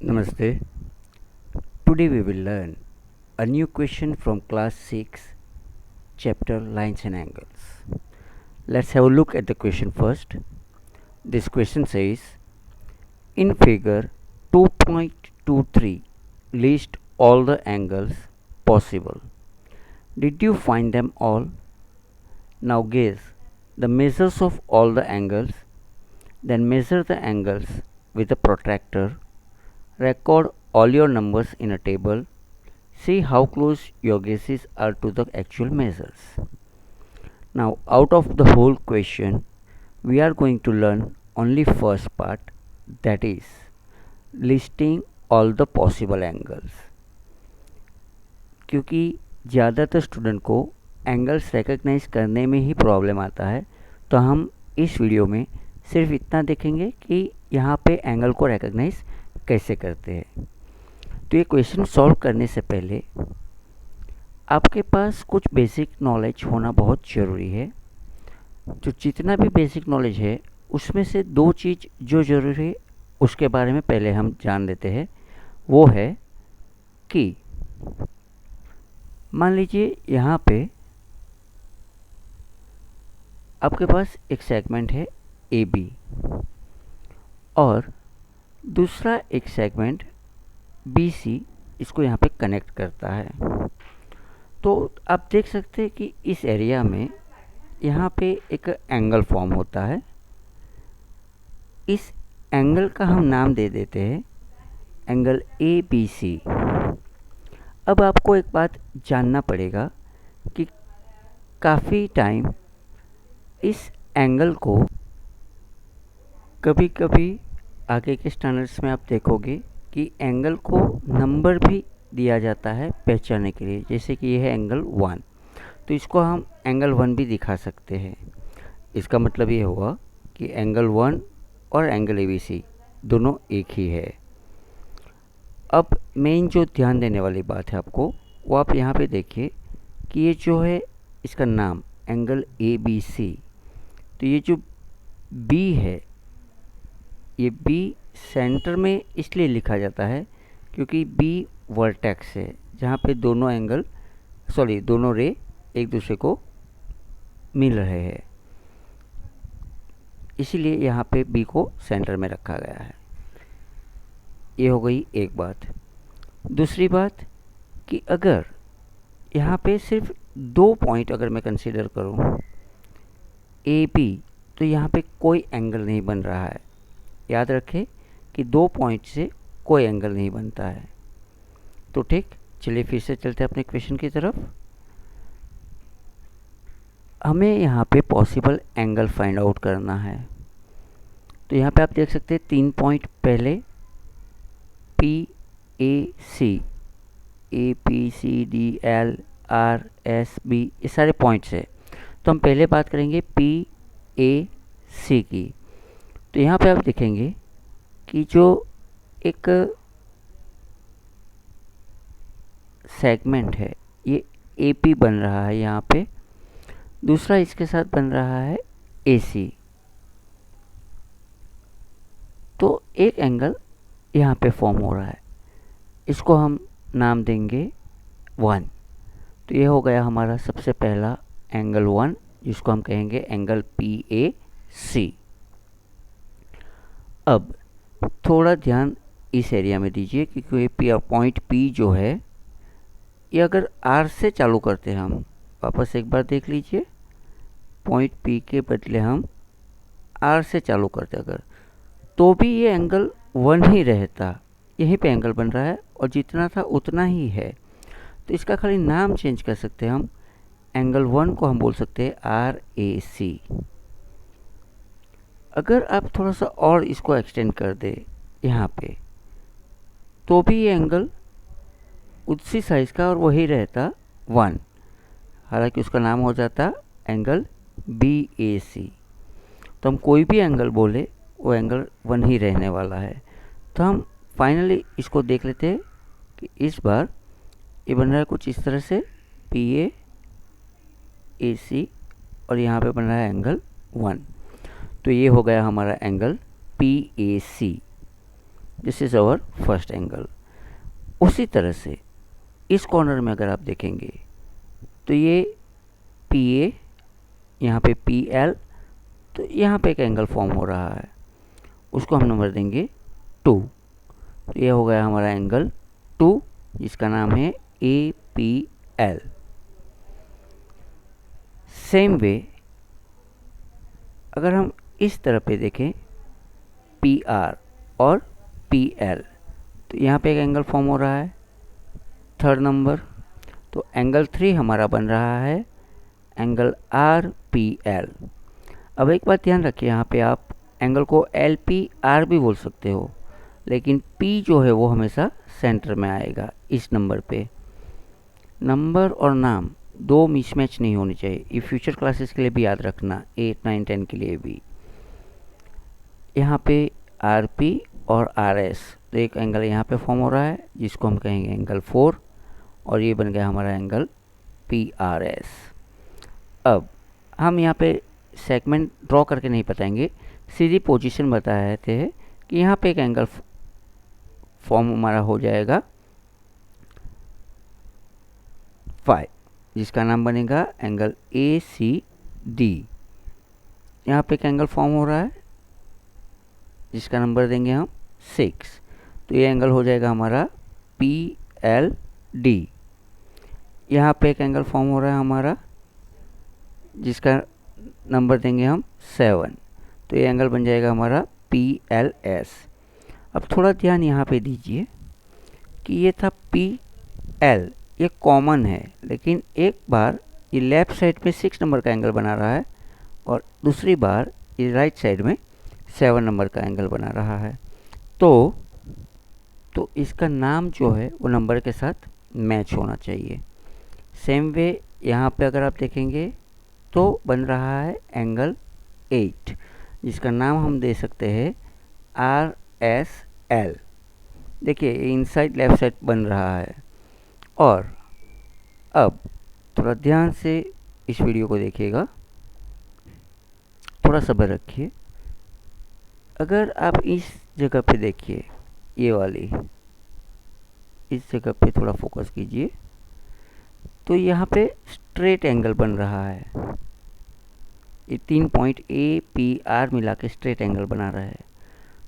Namaste. Today we will learn a new question from class 6 chapter lines and angles. Let's have a look at the question first. This question says in figure 2.23 list all the angles possible. Did you find them all? Now guess the measures of all the angles, then measure the angles with a protractor. Record all your numbers in a table. See how close your guesses are to the actual measures. Now, out of the whole question, we are going to learn only first part, that is listing all the possible angles. क्योंकि ज़्यादातर student को angles recognise करने में ही problem आता है, तो हम इस वीडियो में सिर्फ इतना देखेंगे कि यहाँ पे एंगल को रिकग्नाइज कैसे करते हैं। तो ये क्वेश्चन सॉल्व करने से पहले आपके पास कुछ बेसिक नॉलेज होना बहुत ज़रूरी है। जो जितना भी बेसिक नॉलेज है उसमें से दो चीज़ जो ज़रूरी है उसके बारे में पहले हम जान लेते हैं। वो है कि मान लीजिए यहाँ पे आपके पास एक सेगमेंट है ए बी और दूसरा एक सेगमेंट बी सी इसको यहाँ पे कनेक्ट करता है। तो आप देख सकते हैं कि इस एरिया में यहाँ पे एक एंगल फॉर्म होता है। इस एंगल का हम नाम दे देते हैं एंगल ए बी सी। अब आपको एक बात जानना पड़ेगा कि काफ़ी टाइम इस एंगल को कभी कभी आगे के स्टैंडर्ड्स में आप देखोगे कि एंगल को नंबर भी दिया जाता है पहचानने के लिए। जैसे कि यह है एंगल 1, तो इसको हम एंगल 1 भी दिखा सकते हैं। इसका मतलब ये हुआ कि एंगल 1 और एंगल ए बी सी दोनों एक ही है। अब मेन जो ध्यान देने वाली बात है आपको, वो आप यहाँ पे देखिए कि ये जो है इसका नाम एंगल ए बी सी, तो ये जो बी है, ये बी सेंटर में इसलिए लिखा जाता है क्योंकि बी वर्टेक्स है जहाँ पे दोनों रे एक दूसरे को मिल रहे हैं, इसीलिए यहाँ पे बी को सेंटर में रखा गया है। ये हो गई एक बात। दूसरी बात कि अगर यहाँ पे सिर्फ 2 पॉइंट अगर मैं कंसीडर करूँ ए बी, तो यहाँ पे कोई एंगल नहीं बन रहा है। याद रखें कि 2 पॉइंट से कोई एंगल नहीं बनता है। तो ठीक, चलिए फिर से चलते हैं अपने क्वेश्चन की तरफ। हमें यहाँ पे पॉसिबल एंगल फाइंड आउट करना है। तो यहाँ पे आप देख सकते हैं 3 पॉइंट पहले P A C, A P C D L R S B, ये सारे पॉइंट्स है। तो हम पहले बात करेंगे पी ए सी की। तो यहाँ पे आप देखेंगे कि जो एक सेगमेंट है ये ए पी बन रहा है यहाँ पे, दूसरा इसके साथ बन रहा है ए सी। तो एक एंगल यहाँ पे फॉर्म हो रहा है, इसको हम नाम देंगे 1। तो ये हो गया हमारा सबसे पहला एंगल 1, जिसको हम कहेंगे एंगल पी ए सी। अब थोड़ा ध्यान इस एरिया में दीजिए क्योंकि ये पॉइंट पी जो है ये अगर आर से चालू करते हैं, हम वापस एक बार देख लीजिए, पॉइंट पी के बदले हम आर से चालू करते अगर, तो भी ये एंगल 1 ही रहता। यहीं पे एंगल बन रहा है और जितना था उतना ही है। तो इसका खाली नाम चेंज कर सकते हैं हम, एंगल 1 को हम बोल सकते हैं आर ए सी। अगर आप थोड़ा सा और इसको एक्सटेंड कर दे यहाँ पे, तो भी ये एंगल उसी साइज़ का और वही रहता 1, हालांकि उसका नाम हो जाता एंगल बी ए सी। तो हम कोई भी एंगल बोले वो एंगल 1 ही रहने वाला है। तो हम फाइनली इसको देख लेते हैं कि इस बार ये बन रहा है कुछ इस तरह से पी ए सी और यहाँ पे बन रहा है एंगल 1। तो ये हो गया हमारा angle P A C. This is our first angle. उसी तरह से इस कॉर्नर में अगर आप देखेंगे तो ये पी ए, यहाँ पे पी एल, तो यहाँ पे एक एंगल फॉर्म हो रहा है, उसको हम नंबर देंगे 2। तो ये हो गया हमारा एंगल 2 जिसका नाम है A P L. Same way अगर हम इस तरह पे देखें पी आर और पी एल, तो यहाँ पे एक एंगल फॉर्म हो रहा है थर्ड नंबर, तो एंगल 3 हमारा बन रहा है एंगल आर पी एल। अब एक बात ध्यान रखिए, यहाँ पे आप एंगल को एल पी आर भी बोल सकते हो, लेकिन पी जो है वो हमेशा सेंटर में आएगा इस नंबर पे। नंबर और नाम दो मिसमैच नहीं होनी चाहिए, ये फ्यूचर क्लासेस के लिए भी याद रखना, 8, 9, 10 के लिए भी। यहाँ पे आर पी और आर एस, तो एक एंगल यहाँ पे फॉर्म हो रहा है जिसको हम कहेंगे एंगल 4, और ये बन गया हमारा एंगल पी आर एस। अब हम यहाँ पे सेगमेंट ड्रॉ करके नहीं बताएंगे, सीधी पोजीशन बताते हैं कि यहाँ पे एक एंगल फॉर्म हमारा हो जाएगा 5, जिसका नाम बनेगा एंगल ए सी डी। यहाँ पे एक एंगल फॉर्म हो रहा है जिसका नंबर देंगे हम 6, तो ये एंगल हो जाएगा हमारा पी एल डी। यहाँ पे एक एंगल फॉर्म हो रहा है हमारा जिसका नंबर देंगे हम 7, तो ये एंगल बन जाएगा हमारा पी एल एस। अब थोड़ा ध्यान यहाँ पे दीजिए कि ये था पी एल, ये कॉमन है, लेकिन एक बार ये लेफ़्ट साइड में 6 नंबर का एंगल बना रहा है और दूसरी बार ये राइट साइड में 7 नंबर का एंगल बना रहा है। तो इसका नाम जो है वो नंबर के साथ मैच होना चाहिए। सेम वे यहाँ पे अगर आप देखेंगे तो बन रहा है एंगल 8, जिसका नाम हम दे सकते हैं आर एस एल। देखिए इनसाइड लेफ्ट साइड बन रहा है। और अब थोड़ा ध्यान से इस वीडियो को देखिएगा, थोड़ा सब्र रखिए। अगर आप इस जगह पे देखिए, ये वाली इस जगह पे थोड़ा फोकस कीजिए, तो यहाँ पे स्ट्रेट एंगल बन रहा है। ये 3 पॉइंट ए पी आर मिला के स्ट्रेट एंगल बना रहा है,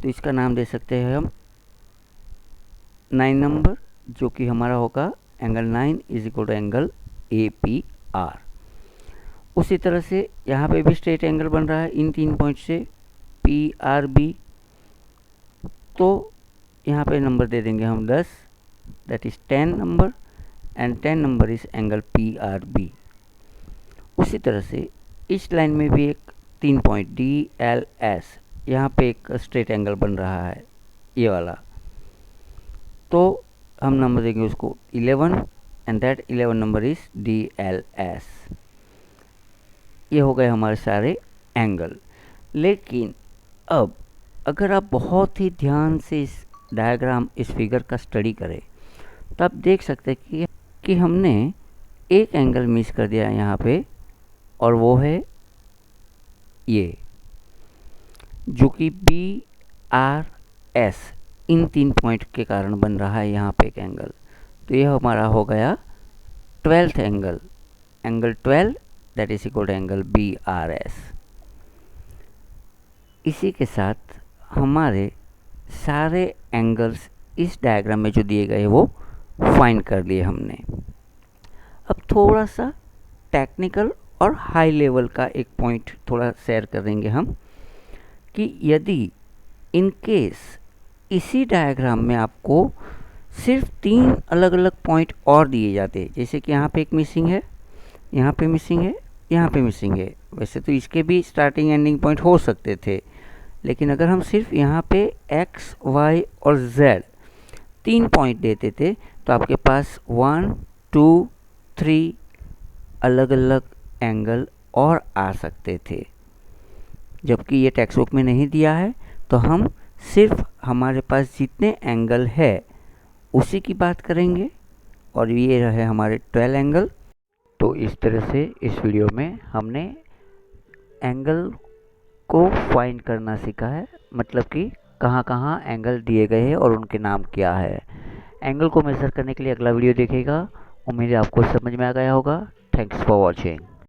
तो इसका नाम दे सकते हैं हम 9 नंबर, जो कि हमारा होगा angle 9 is equal to angle A P R. उसी तरह से यहाँ पे भी स्ट्रेट एंगल बन रहा है इन 3 पॉइंट से पी आर बी, तो यहाँ पे नंबर दे देंगे हम 10, that is 10 number, and 10 number is angle P R B. उसी तरह से इस लाइन में भी एक 3 पॉइंट डी एल एस, यहाँ पे एक स्ट्रेट एंगल बन रहा है ये वाला, तो हम नंबर देंगे उसको 11, and that 11 number is D L S. ये हो गए हमारे सारे एंगल। लेकिन अब अगर आप बहुत ही ध्यान से इस डायग्राम, इस फिगर का स्टडी करें, तो आप देख सकते हैं कि हमने एक एंगल मिस कर दिया यहाँ पे, और वो है ये, जो कि बी आर एस, इन 3 पॉइंट के कारण बन रहा है यहाँ पे एक एंगल। तो यह हमारा हो गया 12th angle, angle 12 that is equal to angle B R S. इसी के साथ हमारे सारे एंगल्स इस डायग्राम में जो दिए गए वो फाइंड कर लिए हमने। अब थोड़ा सा टेक्निकल और हाई लेवल का एक पॉइंट थोड़ा शेयर करेंगे हम, कि यदि इन केस इसी डायग्राम में आपको सिर्फ 3 अलग अलग पॉइंट और दिए जाते, जैसे कि यहाँ पे एक मिसिंग है, यहाँ पे मिसिंग है, यहाँ पे मिसिंग है, वैसे तो इसके भी स्टार्टिंग एंडिंग पॉइंट हो सकते थे, लेकिन अगर हम सिर्फ यहाँ पे x, y और z 3 पॉइंट देते थे, तो आपके पास 1, 2, 3 अलग अलग एंगल और आ सकते थे। जबकि ये टेक्स्ट बुक में नहीं दिया है, तो हम सिर्फ हमारे पास जितने एंगल है उसी की बात करेंगे, और ये रहे हमारे 12 एंगल। तो इस तरह से इस वीडियो में हमने एंगल को फाइंड करना सीखा है, मतलब कि कहाँ कहाँ एंगल दिए गए हैं और उनके नाम क्या है। एंगल को मेज़र करने के लिए अगला वीडियो देखिएगा। उम्मीद है आपको समझ में आ गया होगा। Thanks for watching.